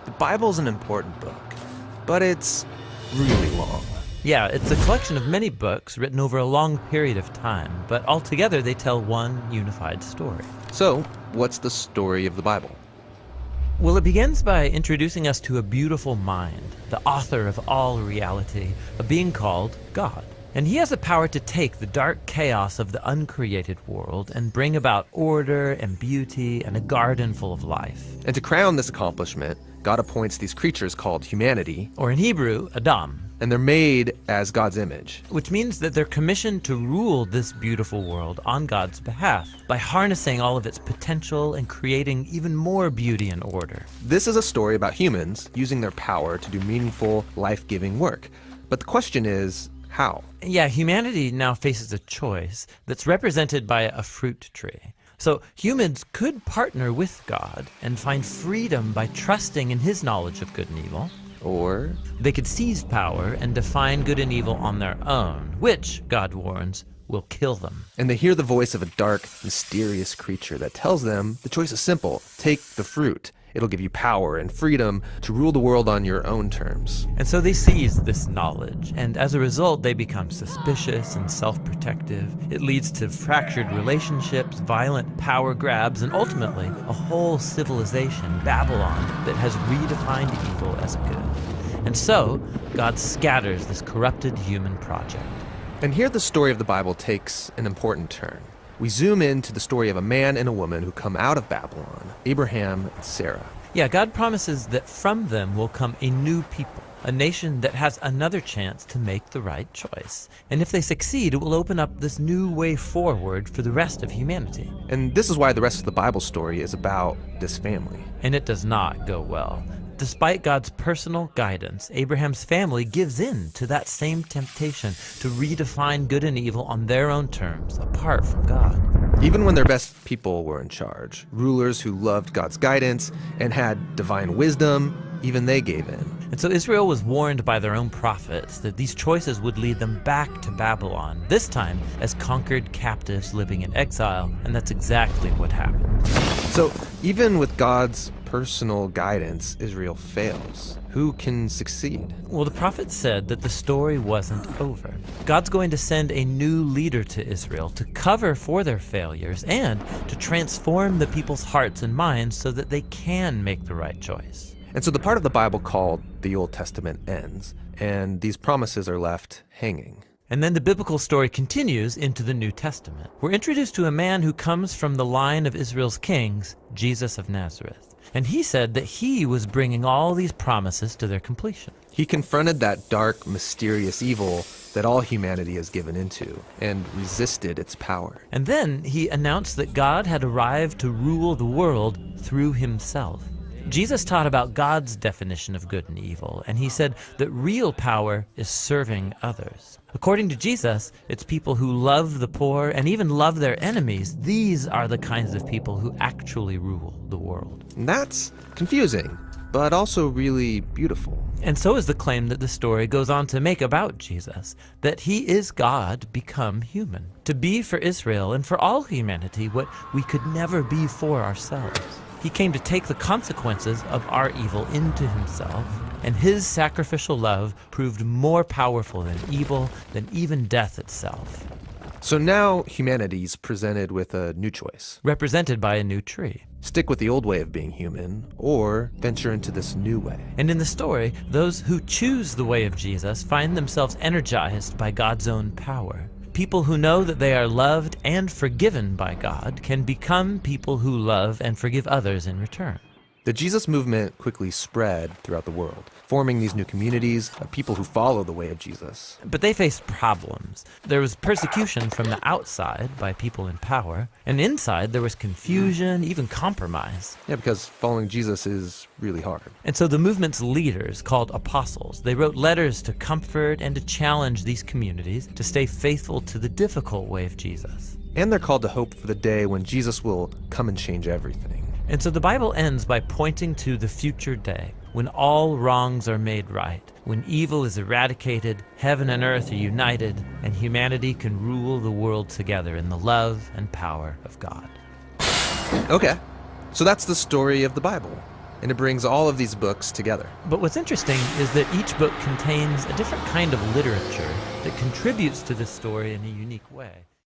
The Bible's an important book, but it's really long. Yeah, it's a collection of many books written over a long period of time, but altogether they tell one unified story. So, what's the story of the Bible? Well, it begins by introducing us to a beautiful mind, the author of all reality, a being called God. And he has the power to take the dark chaos of the uncreated world and bring about order and beauty and a garden full of life. And to crown this accomplishment, God appoints these creatures called humanity, Or in Hebrew, Adam. and they're made as God's image. Which means that they're commissioned to rule this beautiful world on God's behalf by harnessing all of its potential and creating even more beauty and order. This is a story about humans using their power to do meaningful, life-giving work. But the question is, how? Yeah, humanity now faces a choice that's represented by a fruit tree. So humans could partner with God and find freedom by trusting in his knowledge of good and evil. Or They could seize power and define good and evil on their own, which, God warns, will kill them. and they hear the voice of a dark, mysterious creature that tells them the choice is simple. Take the fruit. It'll give you power and freedom to rule the world on your own terms. And so they seize this knowledge, and as a result, they become suspicious and self-protective. It leads to fractured relationships, violent power grabs, and ultimately a whole civilization, Babylon, that has redefined evil as good. And so, God scatters this corrupted human project. And here the story of the Bible takes an important turn. We zoom into the story of a man and a woman who come out of Babylon, Abraham and Sarah. Yeah, God promises that from them will come a new people, a nation that has another chance to make the right choice. And if they succeed, it will open up this new way forward for the rest of humanity. And this is why the rest of the Bible story is about this family. And it does not go well. Despite God's personal guidance, Abraham's family gives in to that same temptation to redefine good and evil on their own terms, apart from God. Even when their best people were in charge, rulers who loved God's guidance and had divine wisdom, even they gave in. And so Israel was warned by their own prophets that these choices would lead them back to Babylon, this time as conquered captives living in exile, and that's exactly what happened. So even with God's personal guidance, Israel fails. Who can succeed? Well, the prophet said that the story wasn't over. God's going to send a new leader to Israel to cover for their failures and to transform the people's hearts and minds so that they can make the right choice. And so the part of the Bible called the Old Testament ends, and these promises are left hanging. And then the biblical story continues into the New Testament. We're introduced to a man who comes from the line of Israel's kings, Jesus of Nazareth. And he said that he was bringing all these promises to their completion. He confronted that dark, mysterious evil that all humanity has given into and resisted its power. And then he announced that God had arrived to rule the world through himself. Jesus taught about God's definition of good and evil, and he said that real power is serving others. According to Jesus, it's people who love the poor and even love their enemies. These are the kinds of people who actually rule the world. And that's confusing, but also really beautiful. And so is the claim that the story goes on to make about Jesus, that he is God become human, to be for Israel and for all humanity what we could never be for ourselves. He came to take the consequences of our evil into himself, and his sacrificial love proved more powerful than evil, than even death itself. So now humanity's presented with a new choice. Represented by a new tree. Stick with the old way of being human, or venture into this new way. And in the story, those who choose the way of Jesus find themselves energized by God's own power. People who know that they are loved and forgiven by God can become people who love and forgive others in return. The Jesus movement quickly spread throughout the world, forming these new communities of people who follow the way of Jesus. But they faced problems. There was persecution from the outside by people in power, and inside there was confusion, even compromise. Yeah, because following Jesus is really hard. And so the movement's leaders, called apostles, they wrote letters to comfort and to challenge these communities to stay faithful to the difficult way of Jesus. And they're called to hope for the day when Jesus will come and change everything. And so the Bible ends by pointing to the future day, when all wrongs are made right, when evil is eradicated, heaven and earth are united, and humanity can rule the world together in the love and power of God. Okay, so that's the story of the Bible. and it brings all of these books together. But what's interesting is that each book contains a different kind of literature that contributes to this story in a unique way.